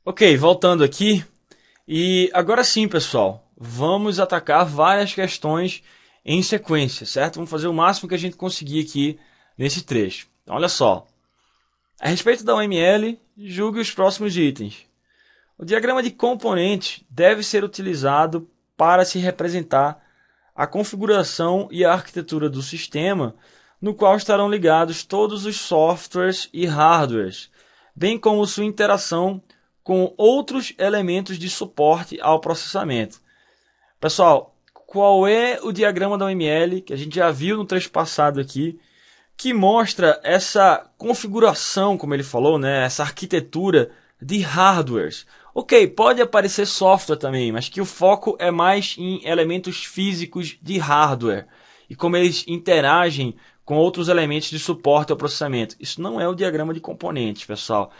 Ok, voltando aqui. E agora sim, pessoal, vamos atacar várias questões em sequência, certo? Vamos fazer o máximo que a gente conseguir aqui nesse trecho. Então, olha só. A respeito da UML, julgue os próximos itens. O diagrama de componentes deve ser utilizado para se representar a configuração e a arquitetura do sistema, no qual estarão ligados todos os softwares e hardwares, bem como sua interação com outros elementos de suporte ao processamento. Pessoal, qual é o diagrama da UML, que a gente já viu no trecho passado aqui, que mostra essa configuração, como ele falou, né, essa arquitetura de hardwares. Ok, pode aparecer software também, mas que o foco é mais em elementos físicos de hardware e como eles interagem com outros elementos de suporte ao processamento. Isso não é o diagrama de componentes, pessoal.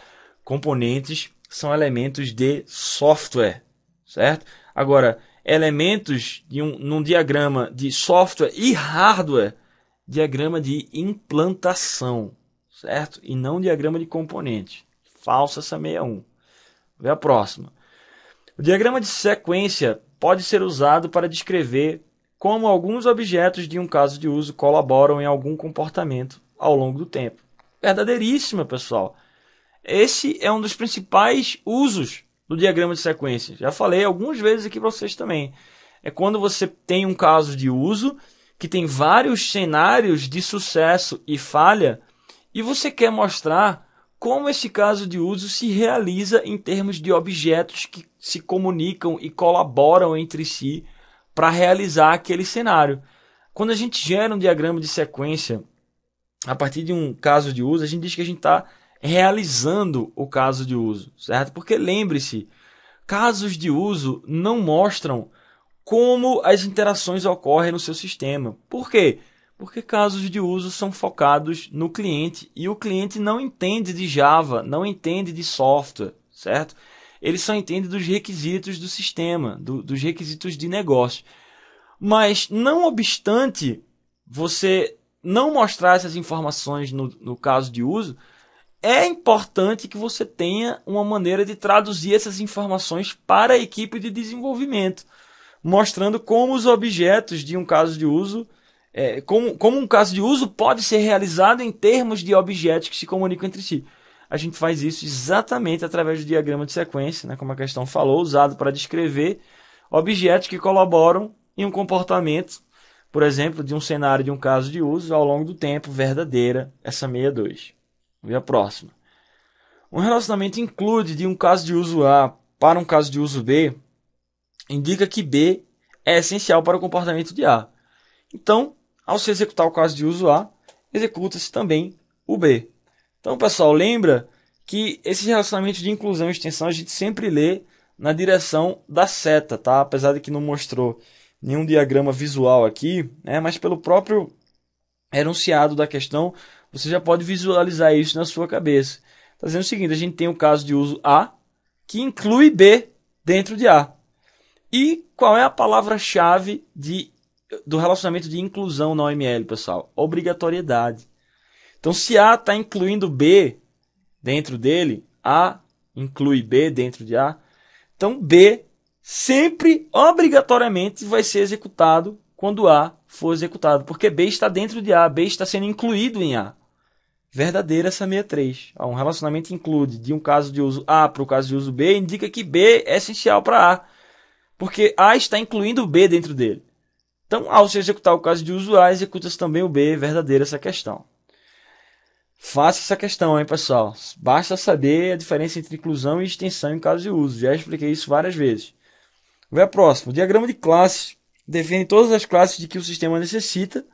Componentes são elementos de software, certo? Agora, elementos num diagrama de software e hardware, diagrama de implantação, certo? E não diagrama de componente. Falsa essa 61. Vê a próxima. O diagrama de sequência pode ser usado para descrever como alguns objetos de um caso de uso colaboram em algum comportamento ao longo do tempo. Verdadeiríssima, pessoal. Esse é um dos principais usos do diagrama de sequência. Já falei algumas vezes aqui para vocês também. É quando você tem um caso de uso que tem vários cenários de sucesso e falha e você quer mostrar como esse caso de uso se realiza em termos de objetos que se comunicam e colaboram entre si para realizar aquele cenário. Quando a gente gera um diagrama de sequência a partir de um caso de uso, a gente diz que a gente está realizando o caso de uso, certo? Porque lembre-se, casos de uso não mostram como as interações ocorrem no seu sistema. Por quê? Porque casos de uso são focados no cliente e o cliente não entende de Java, não entende de software, certo? Ele só entende dos requisitos do sistema, dos requisitos de negócio. Mas, não obstante você não mostrar essas informações no caso de uso, é importante que você tenha uma maneira de traduzir essas informações para a equipe de desenvolvimento, mostrando como os objetos de um caso de uso, como um caso de uso pode ser realizado em termos de objetos que se comunicam entre si. A gente faz isso exatamente através do diagrama de sequência, né, como a questão falou, usado para descrever objetos que colaboram em um comportamento, por exemplo, de um cenário de um caso de uso ao longo do tempo, verdadeira, essa 62. Vamos ver a próxima. Um relacionamento include de um caso de uso A para um caso de uso B indica que B é essencial para o comportamento de A. Então, ao se executar o caso de uso A, executa-se também o B. Então, pessoal, lembra que esse relacionamento de inclusão e extensão a gente sempre lê na direção da seta, tá? Apesar de que não mostrou nenhum diagrama visual aqui, né? Mas pelo próprio enunciado da questão, você já pode visualizar isso na sua cabeça. Está dizendo o seguinte, a gente tem o caso de uso A, que inclui B dentro de A. E qual é a palavra-chave do relacionamento de inclusão na OML, pessoal? Obrigatoriedade. Então, se A está incluindo B dentro dele, A inclui B dentro de A, então B sempre, obrigatoriamente, vai ser executado quando A for executado, porque B está dentro de A, B está sendo incluído em A. Verdadeira essa 63. Um relacionamento include de um caso de uso A para o caso de uso B, indica que B é essencial para A, porque A está incluindo o B dentro dele. Então, ao se executar o caso de uso A, executa-se também o B. Verdadeira essa questão. Faça essa questão, hein, pessoal. Basta saber a diferença entre inclusão e extensão em caso de uso. Já expliquei isso várias vezes. Vai a próxima. O diagrama de classes define todas as classes de que o sistema necessita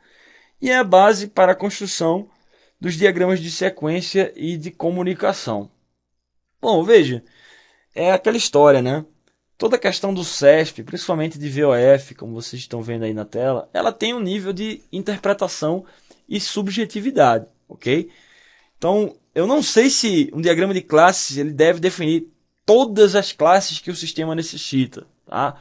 e é a base para a construção dos diagramas de sequência e de comunicação. Bom, veja, é aquela história, né? Toda a questão do CESP, principalmente de VOF, como vocês estão vendo aí na tela, ela tem um nível de interpretação e subjetividade, ok? Então, eu não sei se um diagrama de classes ele deve definir todas as classes que o sistema necessita, tá?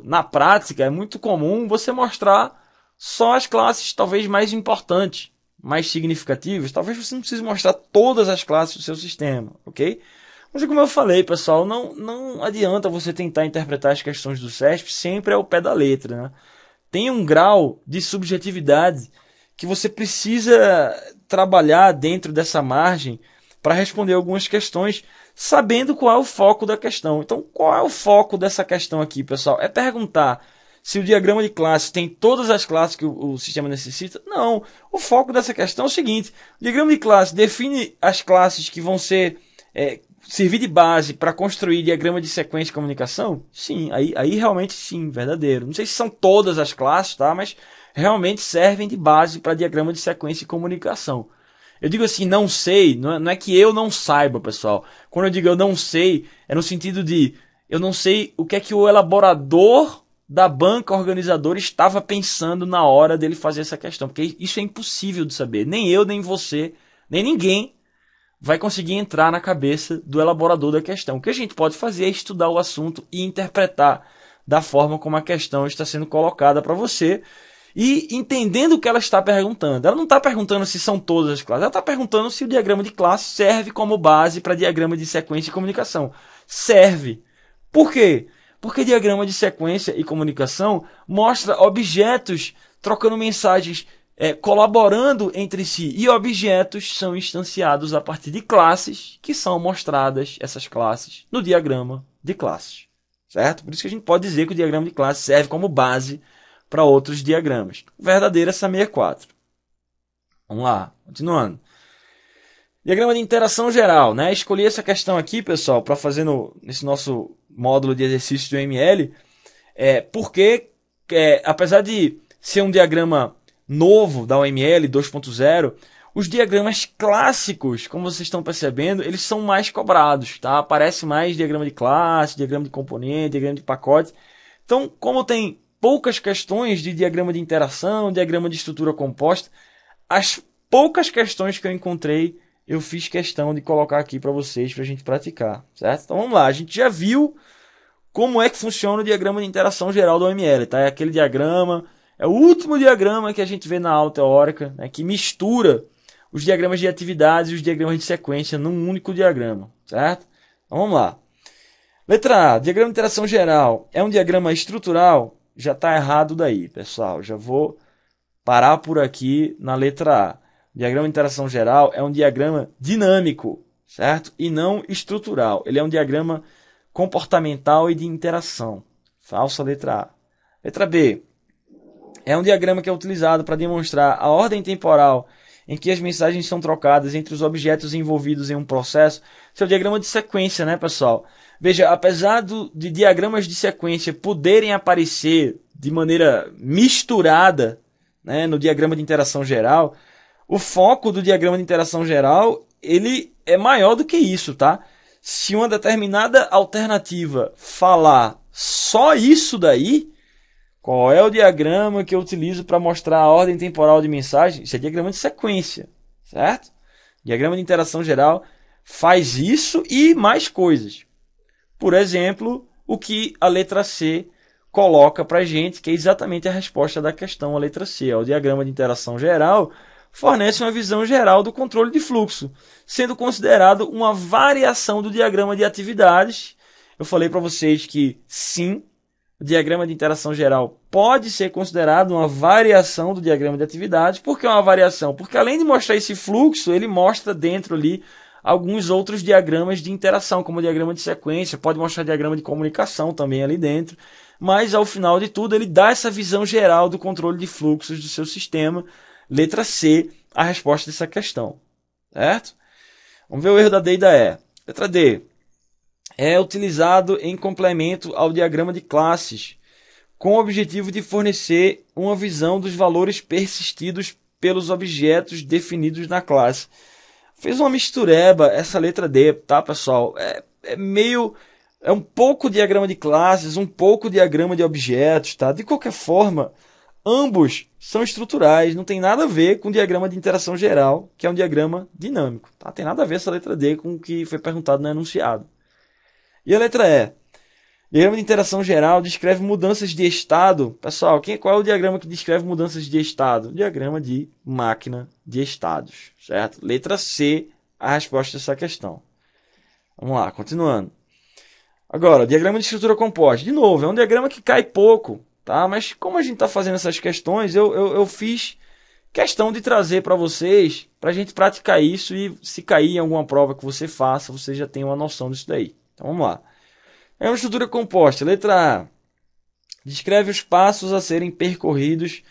Na prática, é muito comum você mostrar só as classes talvez mais importantes, mais significativas. Talvez você não precise mostrar todas as classes do seu sistema, ok? Mas como eu falei, pessoal, não adianta você tentar interpretar as questões do CESP sempre ao pé da letra, né? Tem um grau de subjetividade que você precisa trabalhar dentro dessa margem para responder algumas questões, sabendo qual é o foco da questão. Então, qual é o foco dessa questão aqui, pessoal? É perguntar se o diagrama de classe tem todas as classes que o sistema necessita? Não. O foco dessa questão é o seguinte: o diagrama de classe define as classes que vão ser servir de base para construir diagrama de sequência de comunicação? Sim, aí realmente sim, verdadeiro. Não sei se são todas as classes, tá? Mas realmente servem de base para diagrama de sequência de comunicação. Eu digo assim, não sei, não é que eu não saiba, pessoal. Quando eu digo eu não sei, é no sentido de eu não sei o que é que o elaborador da banca organizadora estava pensando na hora dele fazer essa questão. Porque isso é impossível de saber. Nem eu, nem você, nem ninguém vai conseguir entrar na cabeça do elaborador da questão. O que a gente pode fazer é estudar o assunto e interpretar da forma como a questão está sendo colocada para você e entendendo o que ela está perguntando. Ela não está perguntando se são todas as classes, ela está perguntando se o diagrama de classe serve como base para diagrama de sequência e comunicação. Serve. Por quê? Porque diagrama de sequência e comunicação mostra objetos trocando mensagens, colaborando entre si, e objetos são instanciados a partir de classes que são mostradas, essas classes, no diagrama de classes. Certo? Por isso que a gente pode dizer que o diagrama de classe serve como base para outros diagramas. Verdadeira essa 64. Vamos lá, continuando. Diagrama de interação geral, né? Escolhi essa questão aqui, pessoal, para fazer nesse nosso módulo de exercício do ML, porque, apesar de ser um diagrama novo da OML 2.0, os diagramas clássicos, como vocês estão percebendo, eles são mais cobrados, tá? Aparece mais diagrama de classe, diagrama de componente, diagrama de pacote. Então, como tem poucas questões de diagrama de interação, diagrama de estrutura composta, as poucas questões que eu encontrei, eu fiz questão de colocar aqui para vocês, para a gente praticar, certo? Então vamos lá, a gente já viu como é que funciona o diagrama de interação geral do OML, tá? É aquele diagrama, é o último diagrama que a gente vê na aula teórica, né, que mistura os diagramas de atividades e os diagramas de sequência num único diagrama, certo? Então vamos lá. Letra A, diagrama de interação geral é um diagrama estrutural? Já está errado daí, pessoal. Já vou parar por aqui na letra A. O diagrama de interação geral é um diagrama dinâmico, certo? E não estrutural. Ele é um diagrama comportamental e de interação. Falsa letra A. Letra B. É um diagrama que é utilizado para demonstrar a ordem temporal em que as mensagens são trocadas entre os objetos envolvidos em um processo. Esse é o diagrama de sequência, né, pessoal? Veja, apesar de diagramas de sequência poderem aparecer de maneira misturada, né, no diagrama de interação geral, o foco do diagrama de interação geral ele é maior do que isso, tá? Se uma determinada alternativa falar só isso daí, qual é o diagrama que eu utilizo para mostrar a ordem temporal de mensagem? Isso é diagrama de sequência, certo? Diagrama de interação geral faz isso e mais coisas. Por exemplo, o que a letra C coloca para a gente, que é exatamente a resposta da questão, a letra C. O diagrama de interação geral fornece uma visão geral do controle de fluxo, sendo considerado uma variação do diagrama de atividades. Eu falei para vocês que sim, o diagrama de interação geral pode ser considerado uma variação do diagrama de atividades. Por que uma variação? Porque além de mostrar esse fluxo, ele mostra dentro ali alguns outros diagramas de interação, como o diagrama de sequência, pode mostrar diagrama de comunicação também ali dentro, mas ao final de tudo ele dá essa visão geral do controle de fluxos do seu sistema. Letra C, a resposta dessa questão, certo? Vamos ver o erro da D e da E. Letra D. É utilizado em complemento ao diagrama de classes, com o objetivo de fornecer uma visão dos valores persistidos pelos objetos definidos na classe. Fez uma mistureba essa letra D, tá, pessoal? É um pouco diagrama de classes, um pouco diagrama de objetos, tá? De qualquer forma, ambos são estruturais, não tem nada a ver com o diagrama de interação geral, que é um diagrama dinâmico, tá? Tem nada a ver essa letra D com o que foi perguntado no enunciado. E a letra E? Diagrama de interação geral descreve mudanças de estado. Pessoal, qual é o diagrama que descreve mudanças de estado? Diagrama de máquina de estados, certo? Letra C, a resposta dessa questão. Vamos lá, continuando. Agora, diagrama de estrutura composta. De novo, é um diagrama que cai pouco, tá? Mas como a gente está fazendo essas questões, eu fiz questão de trazer para vocês, para a gente praticar isso e se cair em alguma prova que você faça, você já tem uma noção disso daí. Então vamos lá. É uma estrutura composta. Letra A. Descreve os passos a serem percorridos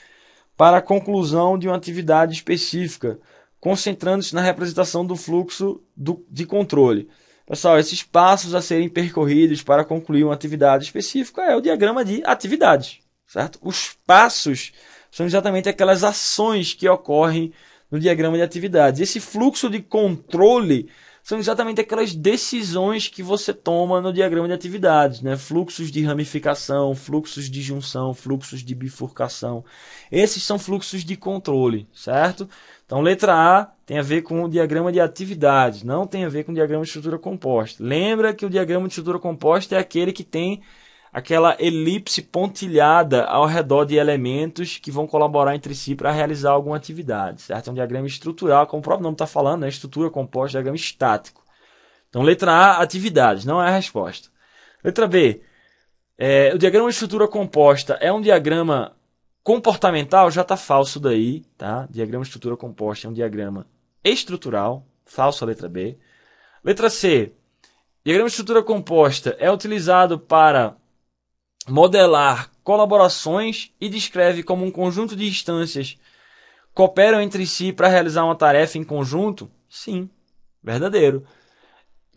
para a conclusão de uma atividade específica, concentrando-se na representação do fluxo de controle. Pessoal, esses passos a serem percorridos para concluir uma atividade específica é o diagrama de atividades, certo? Os passos são exatamente aquelas ações que ocorrem no diagrama de atividades. Esse fluxo de controle são exatamente aquelas decisões que você toma no diagrama de atividades, né? Fluxos de ramificação, fluxos de junção, fluxos de bifurcação. Esses são fluxos de controle, certo? Então, letra A tem a ver com o diagrama de atividades, não tem a ver com o diagrama de estrutura composta. Lembra que o diagrama de estrutura composta é aquele que tem aquela elipse pontilhada ao redor de elementos que vão colaborar entre si para realizar alguma atividade, certo? É um diagrama estrutural, como o próprio nome está falando, né? Estrutura composta, diagrama estático. Então, letra A, atividades, não é a resposta. Letra B, o diagrama de estrutura composta é um diagrama comportamental, já está falso daí, tá? Diagrama de estrutura composta é um diagrama estrutural, falso a letra B. Letra C, diagrama de estrutura composta é utilizado para modelar colaborações e descreve como um conjunto de instâncias cooperam entre si para realizar uma tarefa em conjunto? Sim, verdadeiro.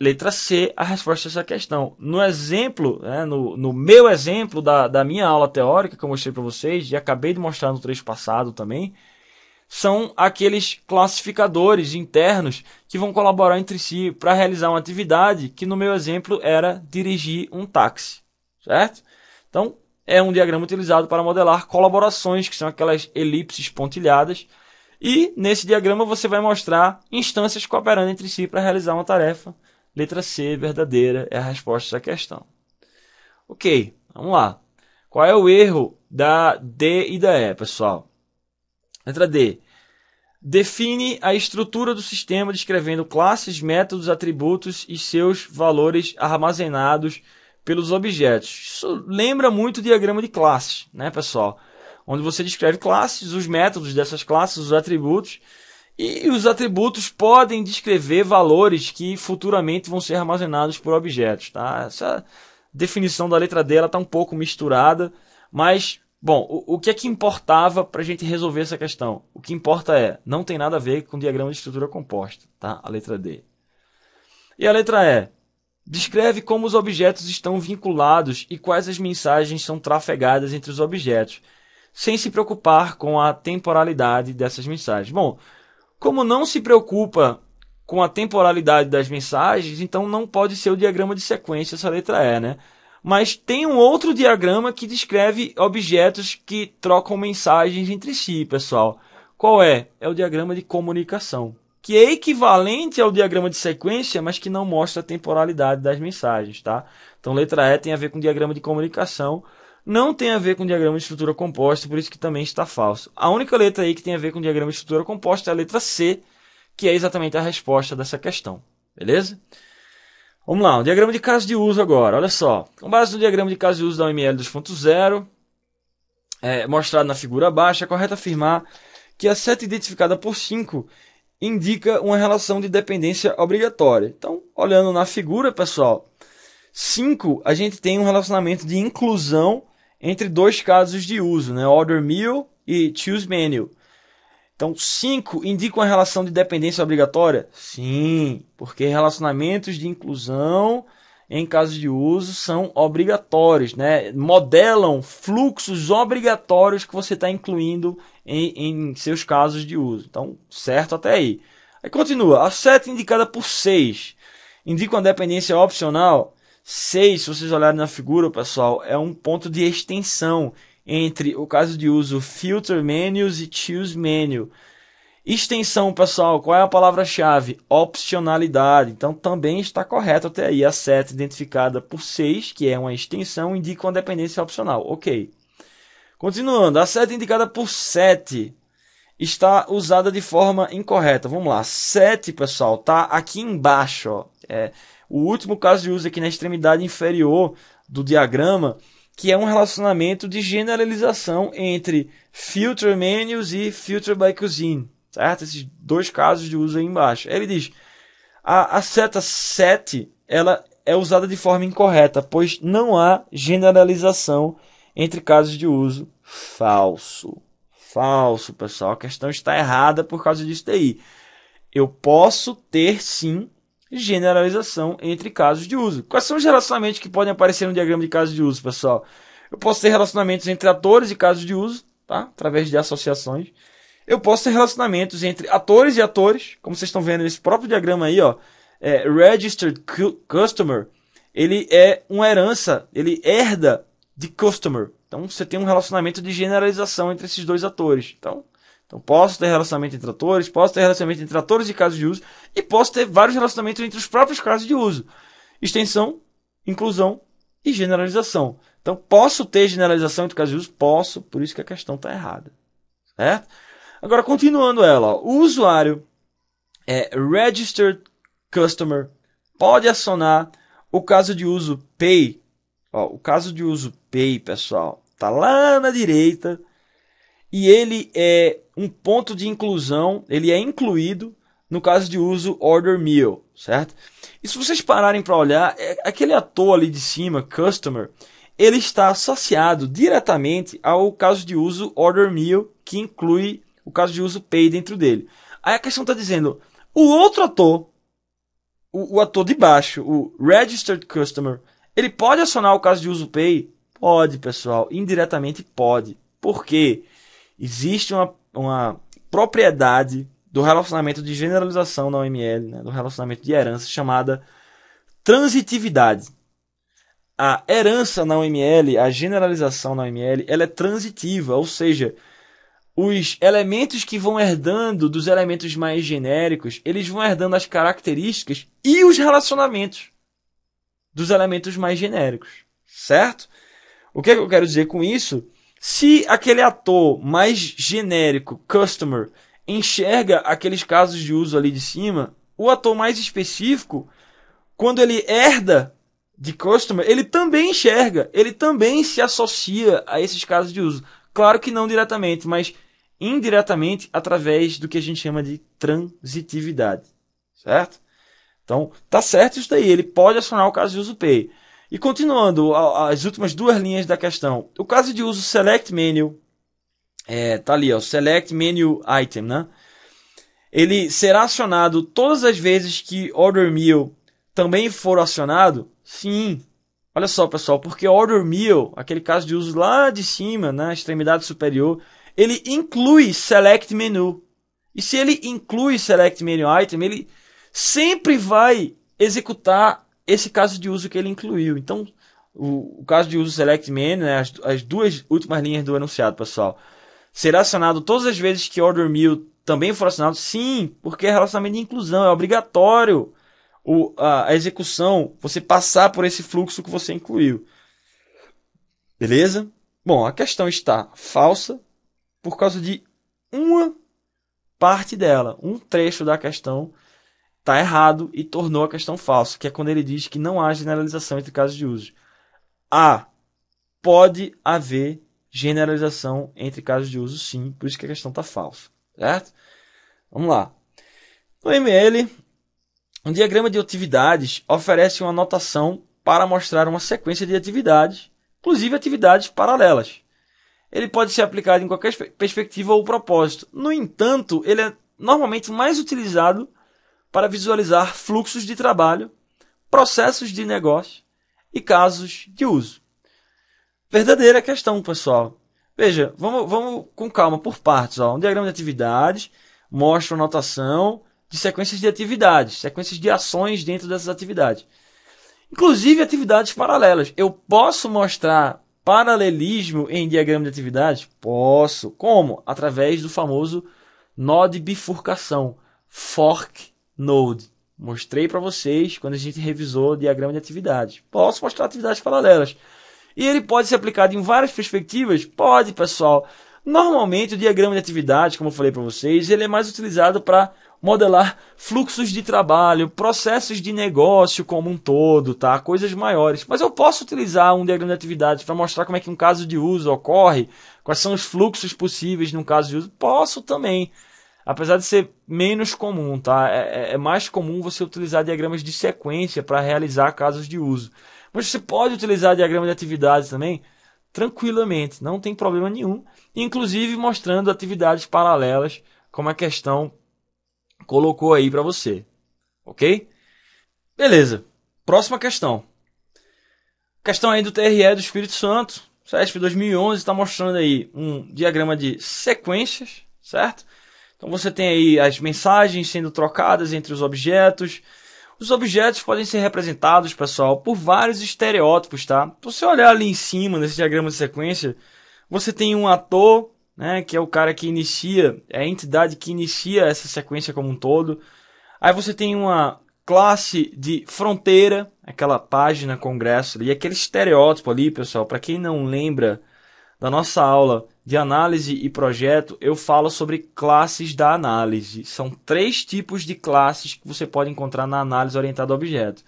Letra C, a resposta a essa questão. No exemplo, né, no meu exemplo da minha aula teórica que eu mostrei para vocês, e acabei de mostrar no trecho passado também, são aqueles classificadores internos que vão colaborar entre si para realizar uma atividade que no meu exemplo era dirigir um táxi, certo? Então, é um diagrama utilizado para modelar colaborações, que são aquelas elipses pontilhadas. E nesse diagrama você vai mostrar instâncias cooperando entre si para realizar uma tarefa. Letra C, verdadeira, é a resposta a essa questão. Ok, vamos lá. Qual é o erro da D e da E, pessoal? Letra D. Define a estrutura do sistema descrevendo classes, métodos, atributos e seus valores armazenados pelos objetos. Isso lembra muito o diagrama de classes, né, pessoal? Onde você descreve classes, os métodos dessas classes, os atributos. E os atributos podem descrever valores que futuramente vão ser armazenados por objetos, tá? Essa definição da letra D está um pouco misturada, mas, bom, o que é que importava para a gente resolver essa questão? O que importa não tem nada a ver com o diagrama de estrutura composta, tá? A letra D. E a letra E? Descreve como os objetos estão vinculados e quais as mensagens são trafegadas entre os objetos, sem se preocupar com a temporalidade dessas mensagens. Bom, como não se preocupa com a temporalidade das mensagens, então não pode ser o diagrama de sequência essa letra E, né? Mas tem um outro diagrama que descreve objetos que trocam mensagens entre si, pessoal. Qual é? É o diagrama de comunicação, que é equivalente ao diagrama de sequência, mas que não mostra a temporalidade das mensagens, tá? Então, letra E tem a ver com diagrama de comunicação, não tem a ver com diagrama de estrutura composta, por isso que também está falso. A única letra aí que tem a ver com diagrama de estrutura composta é a letra C, que é exatamente a resposta dessa questão, beleza? Vamos lá, um diagrama de caso de uso agora, olha só. Com base no diagrama de caso de uso da OML 2.0, mostrado na figura abaixo, é correto afirmar que a seta identificada por 5 indica uma relação de dependência obrigatória. Então, olhando na figura, pessoal, 5, a gente tem um relacionamento de inclusão entre dois casos de uso, né? Order Meal e Choose Menu. Então, 5 indica uma relação de dependência obrigatória? Sim, porque relacionamentos de inclusão em casos de uso são obrigatórios, né? Modelam fluxos obrigatórios que você está incluindo em seus casos de uso. Então, certo até aí. Aí continua. A seta indicada por 6 indica uma dependência opcional? 6, se vocês olharem na figura, pessoal, é um ponto de extensão entre o caso de uso Filter Menus e Choose Menu. Extensão, pessoal, qual é a palavra-chave? Opcionalidade. Então, também está correto até aí. A seta identificada por 6, que é uma extensão, indica uma dependência opcional. Ok. Continuando, a seta indicada por 7 está usada de forma incorreta. Vamos lá. 7, pessoal, está aqui embaixo, ó. o último caso de uso aqui na extremidade inferior do diagrama, que é um relacionamento de generalização entre filter menus e filter by cuisine, certo? Esses dois casos de uso aí embaixo. Ele diz, a seta set, ela é usada de forma incorreta, pois não há generalização entre casos de uso. Falso. Falso, pessoal. A questão está errada por causa disso daí. Eu posso ter, sim, generalização entre casos de uso. Quais são os relacionamentos que podem aparecer no diagrama de casos de uso, pessoal? Eu posso ter relacionamentos entre atores e casos de uso, tá? Através de associações. Eu posso ter relacionamentos entre atores e atores, como vocês estão vendo nesse próprio diagrama aí, ó. Registered Customer, ele é uma herança, ele herda de Customer. Então você tem um relacionamento de generalização entre esses dois atores. Então posso ter relacionamento entre atores, posso ter relacionamento entre atores e casos de uso, e posso ter vários relacionamentos entre os próprios casos de uso. Extensão, inclusão e generalização. Então posso ter generalização entre casos de uso? Posso, por isso que a questão está errada. Certo? Agora, continuando ela, ó, o usuário Registered Customer pode acionar o caso de uso Pay. Ó, o caso de uso Pay, pessoal, está lá na direita e ele é um ponto de inclusão, ele é incluído no caso de uso Order Meal, certo? E se vocês pararem para olhar, aquele ator ali de cima, Customer, ele está associado diretamente ao caso de uso Order Meal, que inclui o caso de uso Pay dentro dele. Aí a questão está dizendo, o outro ator, o ator de baixo, o Registered Customer, ele pode acionar o caso de uso Pay? Pode, pessoal. Indiretamente pode. Por quê? Existe uma propriedade do relacionamento de generalização na OML, né, do relacionamento de herança, chamada transitividade. A herança na OML, a generalização na OML, ela é transitiva, ou seja, os elementos que vão herdando dos elementos mais genéricos, eles vão herdando as características e os relacionamentos dos elementos mais genéricos, certo? O que é que eu quero dizer com isso? Se aquele ator mais genérico, customer, enxerga aqueles casos de uso ali de cima, o ator mais específico, quando ele herda de customer, ele também enxerga, ele também se associa a esses casos de uso. Claro que não diretamente, mas indiretamente através do que a gente chama de transitividade, certo? Então, tá certo isso daí, ele pode acionar o caso de uso Pay. E continuando, as últimas duas linhas da questão, o caso de uso Select Menu, tá ali, ó, Select Menu Item, né? Ele será acionado todas as vezes que Order Meal também for acionado? Sim. Olha só, pessoal, porque Order Meal, aquele caso de uso lá de cima, na extremidade superior, ele inclui Select Menu. E se ele inclui Select Menu Item, ele sempre vai executar esse caso de uso que ele incluiu. Então, o caso de uso Select Menu, né, as duas últimas linhas do enunciado, pessoal, será acionado todas as vezes que Order Meal também for acionado? Sim, porque é relacionamento de inclusão, é obrigatório a execução, você passar por esse fluxo que você incluiu. Beleza? Bom, a questão está falsa por causa de uma parte dela, um trecho da questão está errado e tornou a questão falsa, que é quando ele diz que não há generalização entre casos de uso. Pode haver generalização entre casos de uso, sim, por isso que a questão está falsa, certo? Vamos lá. No ML, um diagrama de atividades oferece uma notação para mostrar uma sequência de atividades, inclusive atividades paralelas. Ele pode ser aplicado em qualquer perspectiva ou propósito. No entanto, ele é normalmente mais utilizado para visualizar fluxos de trabalho, processos de negócio e casos de uso. Verdadeira questão, pessoal. Veja, vamos com calma, por partes. Um diagrama de atividades mostra uma notação de sequências de atividades, sequências de ações dentro dessas atividades. Inclusive atividades paralelas. Eu posso mostrar paralelismo em diagrama de atividades? Posso. Como? Através do famoso nó de bifurcação, fork node. Mostrei para vocês quando a gente revisou o diagrama de atividades. Posso mostrar atividades paralelas. E ele pode ser aplicado em várias perspectivas? Pode, pessoal. Normalmente o diagrama de atividade, como eu falei para vocês, ele é mais utilizado para modelar fluxos de trabalho, processos de negócio como um todo, tá? Coisas maiores. Mas eu posso utilizar um diagrama de atividade para mostrar como é que um caso de uso ocorre, quais são os fluxos possíveis num caso de uso. Posso também, apesar de ser menos comum, tá? É mais comum você utilizar diagramas de sequência para realizar casos de uso. Mas você pode utilizar diagrama de atividade também tranquilamente, não tem problema nenhum. Inclusive mostrando atividades paralelas, como a questão colocou aí para você, ok? Beleza, próxima questão. Questão aí do TRE do Espírito Santo, CESP 2011, está mostrando aí um diagrama de sequências, certo? Então você tem aí as mensagens sendo trocadas entre os objetos. Os objetos podem ser representados, pessoal, por vários estereótipos, tá? Se você olhar ali em cima, nesse diagrama de sequência, você tem um ator, né, que é o cara que inicia, é a entidade que inicia essa sequência como um todo. Aí você tem uma classe de fronteira, aquela página congresso, e aquele estereótipo ali, pessoal, para quem não lembra da nossa aula de análise e projeto, eu falo sobre classes da análise. São 3 tipos de classes que você pode encontrar na análise orientada a objeto.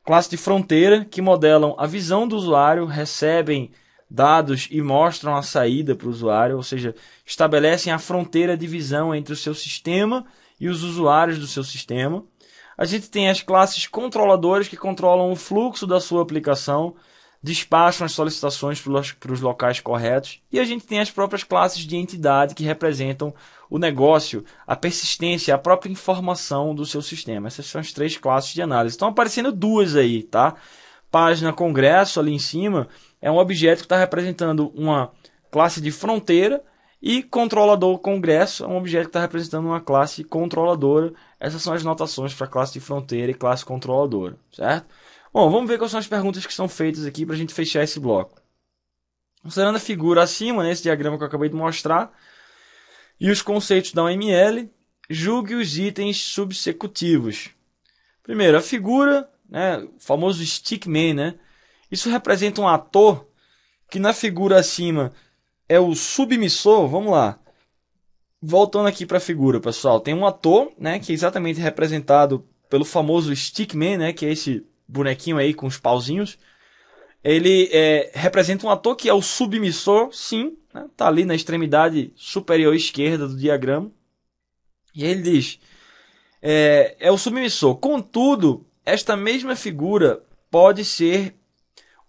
Classe de fronteira, que modelam a visão do usuário, recebem dados e mostram a saída para o usuário, ou seja, estabelecem a fronteira de visão entre o seu sistema e os usuários do seu sistema. A gente tem as classes controladoras, que controlam o fluxo da sua aplicação, despacham as solicitações para os locais corretos. E a gente tem as próprias classes de entidade, que representam o negócio, a persistência, a própria informação do seu sistema. Essas são as 3 classes de análise. Estão aparecendo 2 aí, tá? Página congresso ali em cima é um objeto que está representando uma classe de fronteira, e controlador congresso é um objeto que está representando uma classe controladora. Essas são as notações para classe de fronteira e classe controladora, certo? Bom, vamos ver quais são as perguntas que são feitas aqui para a gente fechar esse bloco. Considerando a figura acima, nesse diagrama que eu acabei de mostrar, e os conceitos da OML, julgue os itens subsecutivos. Primeiro, a figura, né, o famoso stickman, né? Isso representa um ator que na figura acima é o submissor. Vamos lá. Voltando aqui para a figura, pessoal. Tem um ator, né, que é exatamente representado pelo famoso stickman, né, que é esse bonequinho aí com os pauzinhos. Ele representa um ator que é o submissor, sim. Né, tá ali na extremidade superior esquerda do diagrama. E ele diz, é o submissor. Contudo, esta mesma figura pode ser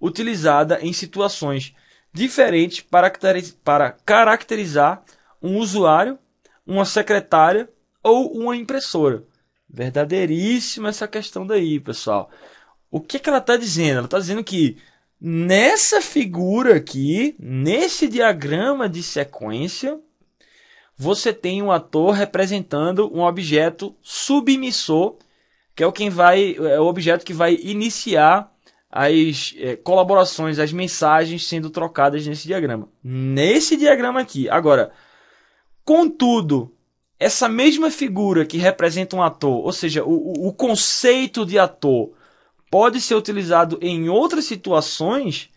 utilizada em situações diferentes para caracterizar um usuário, uma secretária ou uma impressora. Verdadeiríssima essa questão daí, pessoal. O que ela está dizendo? Ela está dizendo que nessa figura aqui, nesse diagrama de sequência, você tem um ator representando um objeto submissor, que é o objeto que vai iniciar as colaborações, as mensagens sendo trocadas nesse diagrama. Nesse diagrama aqui. Agora, contudo, essa mesma figura que representa um ator, ou seja, o conceito de ator, pode ser utilizado em outras situações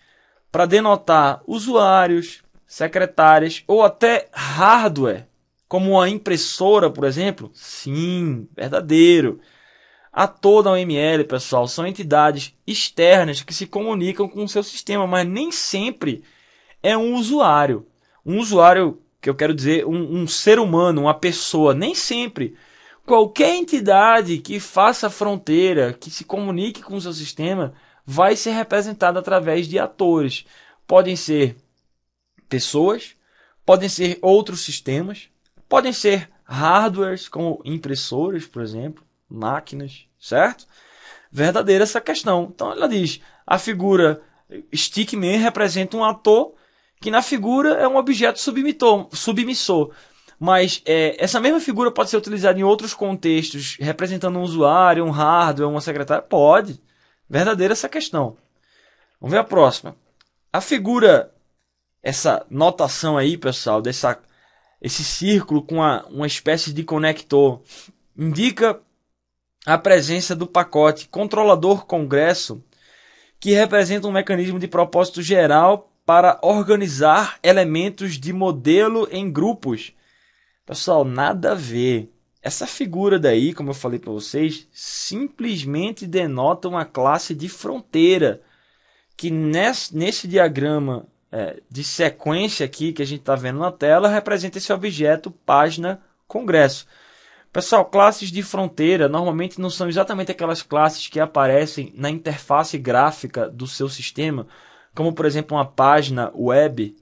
para denotar usuários, secretárias ou até hardware, como uma impressora, por exemplo? Sim, verdadeiro. Ator da OML, pessoal, são entidades externas que se comunicam com o seu sistema, mas nem sempre é um usuário. Um usuário, que eu quero dizer, um ser humano, uma pessoa, nem sempre. Qualquer entidade que faça fronteira, que se comunique com o seu sistema, vai ser representada através de atores. Podem ser pessoas, podem ser outros sistemas, podem ser hardwares, como impressoras, por exemplo, máquinas, certo? Verdadeira essa questão. Então ela diz, a figura stickman representa um ator que na figura é um objeto submissor. Mas essa mesma figura pode ser utilizada em outros contextos, representando um usuário, um hardware, uma secretária? Pode. Verdadeira essa questão. Vamos ver a próxima. A figura, essa notação aí, pessoal, esse círculo com uma espécie de conector, indica a presença do pacote controlador congresso, que representa um mecanismo de propósito geral para organizar elementos de modelo em grupos. Pessoal, nada a ver. Essa figura daí, como eu falei para vocês, simplesmente denota uma classe de fronteira, que nesse diagrama de sequência aqui que a gente está vendo na tela, representa esse objeto página congresso. Pessoal, classes de fronteira normalmente não são exatamente aquelas classes que aparecem na interface gráfica do seu sistema, como por exemplo uma página web.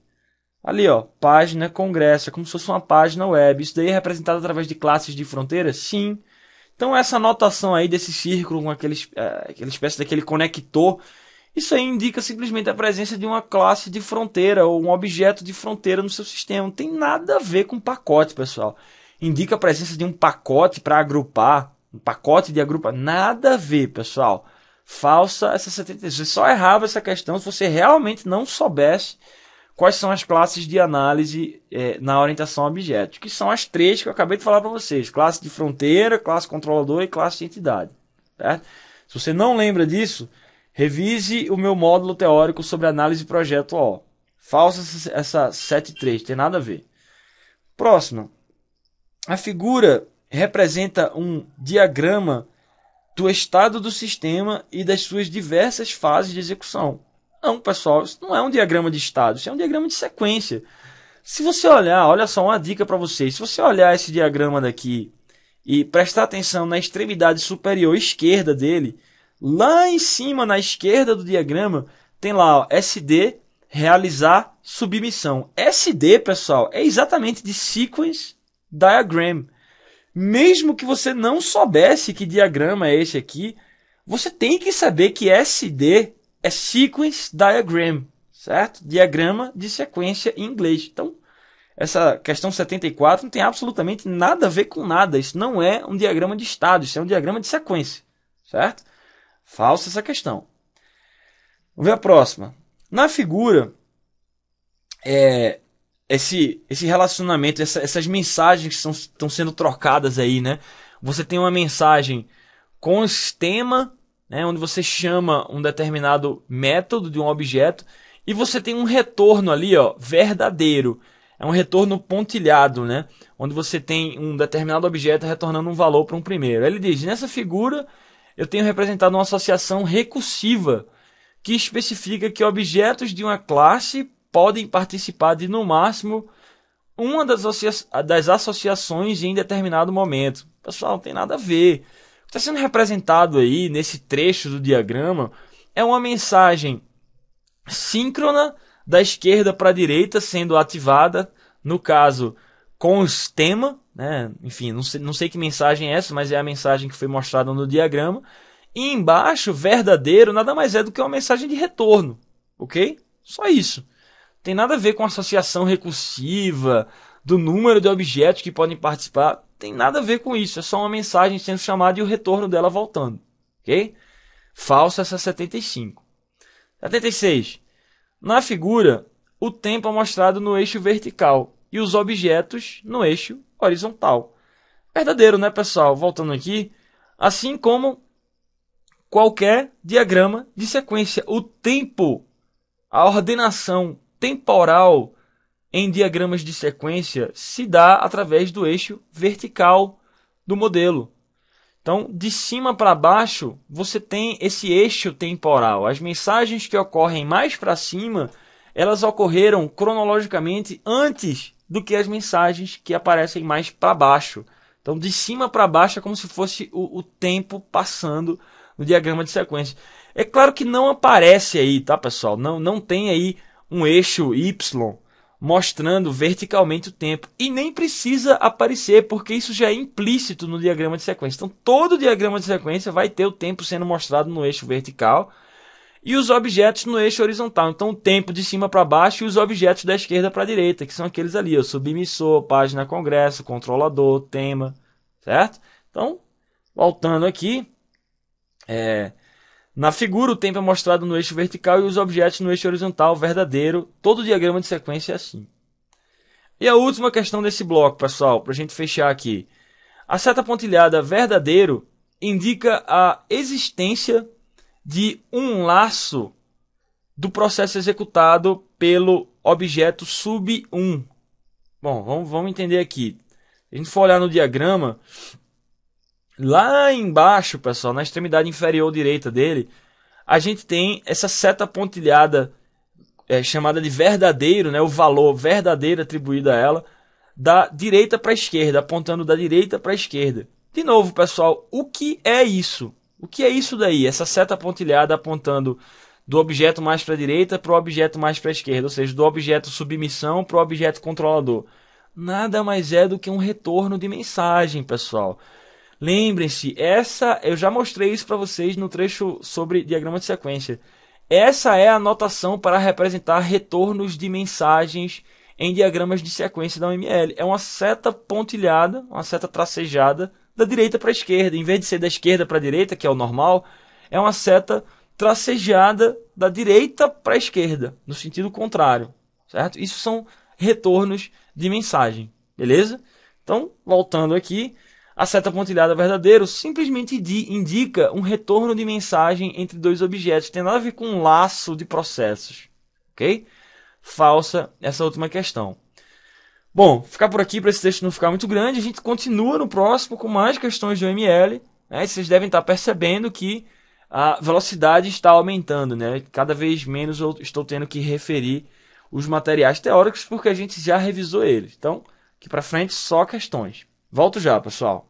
Ali, ó, página congresso, é como se fosse uma página web. Isso daí é representado através de classes de fronteira? Sim. Então essa notação aí desse círculo com aquela espécie daquele conector, isso aí indica simplesmente a presença de uma classe de fronteira ou um objeto de fronteira no seu sistema. Não tem nada a ver com pacote, pessoal. Indica a presença de um pacote para agrupar, um pacote de agrupar. Nada a ver, pessoal. Falsa essa 76. Você só errava essa questão se você realmente não soubesse quais são as classes de análise na orientação a objetos, que são as três que eu acabei de falar para vocês. Classe de fronteira, classe controlador e classe de entidade. Certo? Se você não lembra disso, revise o meu módulo teórico sobre análise de projeto O. Falsa essa 73, tem nada a ver. Próxima. A figura representa um diagrama do estado do sistema e das suas diversas fases de execução. Não, pessoal, isso não é um diagrama de estado, isso é um diagrama de sequência. Se você olhar, olha só uma dica para vocês, se você olhar esse diagrama daqui e prestar atenção na extremidade superior esquerda dele, lá em cima na esquerda do diagrama, tem lá ó, SD, realizar submissão. SD, pessoal, é exatamente de Sequence Diagram. Mesmo que você não soubesse que diagrama é esse aqui, você tem que saber que SD é Sequence Diagram, certo? Diagrama de sequência em inglês. Então, essa questão 74 não tem absolutamente nada a ver com nada. Isso não é um diagrama de estado, isso é um diagrama de sequência, certo? Falsa essa questão. Vamos ver a próxima. Na figura, esse relacionamento, essas mensagens que estão sendo trocadas aí, né? Você tem uma mensagem com o sistema, né, onde você chama um determinado método de um objeto, e você tem um retorno ali, ó, verdadeiro. É um retorno pontilhado, né, onde você tem um determinado objeto retornando um valor para um primeiro. Ele diz, nessa figura eu tenho representado uma associação recursiva, que especifica que objetos de uma classe podem participar de, no máximo, uma das associações em determinado momento. Pessoal, não tem nada a ver. O que está sendo representado aí, nesse trecho do diagrama, é uma mensagem síncrona da esquerda para a direita sendo ativada, no caso, com o sistema, né? Enfim, não sei que mensagem é essa, mas é a mensagem que foi mostrada no diagrama. E embaixo, verdadeiro, nada mais é do que uma mensagem de retorno, ok? Só isso. Tem nada a ver com associação recursiva, do número de objetos que podem participar. Tem nada a ver com isso. É só uma mensagem sendo chamada e o retorno dela voltando. Ok? Falsa essa 75. 76. Na figura, o tempo é mostrado no eixo vertical e os objetos no eixo horizontal. Verdadeiro, né, pessoal? Voltando aqui. Assim como qualquer diagrama de sequência. O tempo, a ordenação temporal em diagramas de sequência se dá através do eixo vertical do modelo. Então, de cima para baixo, você tem esse eixo temporal. As mensagens que ocorrem mais para cima, elas ocorreram cronologicamente antes do que as mensagens que aparecem mais para baixo. Então, de cima para baixo é como se fosse o tempo passando no diagrama de sequência. É claro que não aparece aí, tá, pessoal? Não tem aí um eixo Y mostrando verticalmente o tempo. E nem precisa aparecer, porque isso já é implícito no diagrama de sequência. Então, todo diagrama de sequência vai ter o tempo sendo mostrado no eixo vertical e os objetos no eixo horizontal. Então, o tempo de cima para baixo e os objetos da esquerda para a direita, que são aqueles ali, o submissor, página congresso, controlador, tema, certo? Então, voltando aqui, na figura, o tempo é mostrado no eixo vertical e os objetos no eixo horizontal, verdadeiro. Todo diagrama de sequência é assim. E a última questão desse bloco, pessoal, para a gente fechar aqui. A seta pontilhada verdadeiro indica a existência de um laço do processo executado pelo objeto sub1. Bom, vamos entender aqui. Se a gente for olhar no diagrama, lá embaixo, pessoal, na extremidade inferior direita dele, a gente tem essa seta pontilhada chamada de verdadeiro, né, o valor verdadeiro atribuído a ela, da direita para a esquerda, apontando da direita para a esquerda. De novo, pessoal, o que é isso? O que é isso daí? Essa seta pontilhada apontando do objeto mais para a direita para o objeto mais para a esquerda, ou seja, do objeto submissão para o objeto controlador. Nada mais é do que um retorno de mensagem, pessoal. Lembrem-se, eu já mostrei isso para vocês no trecho sobre diagrama de sequência. Essa é a notação para representar retornos de mensagens em diagramas de sequência da UML. É uma seta pontilhada, uma seta tracejada da direita para a esquerda. Em vez de ser da esquerda para a direita, que é o normal, é uma seta tracejada da direita para a esquerda, no sentido contrário, certo? Isso são retornos de mensagem, beleza? Então, voltando aqui, a seta pontilhada verdadeiro simplesmente indica um retorno de mensagem entre dois objetos, tem nada a ver com um laço de processos, ok? Falsa essa última questão. Bom, ficar por aqui para esse texto não ficar muito grande, a gente continua no próximo com mais questões de OML, né? Vocês devem estar percebendo que a velocidade está aumentando, né? Cada vez menos eu estou tendo que referir os materiais teóricos porque a gente já revisou eles. Então, aqui para frente só questões. Volto já, pessoal.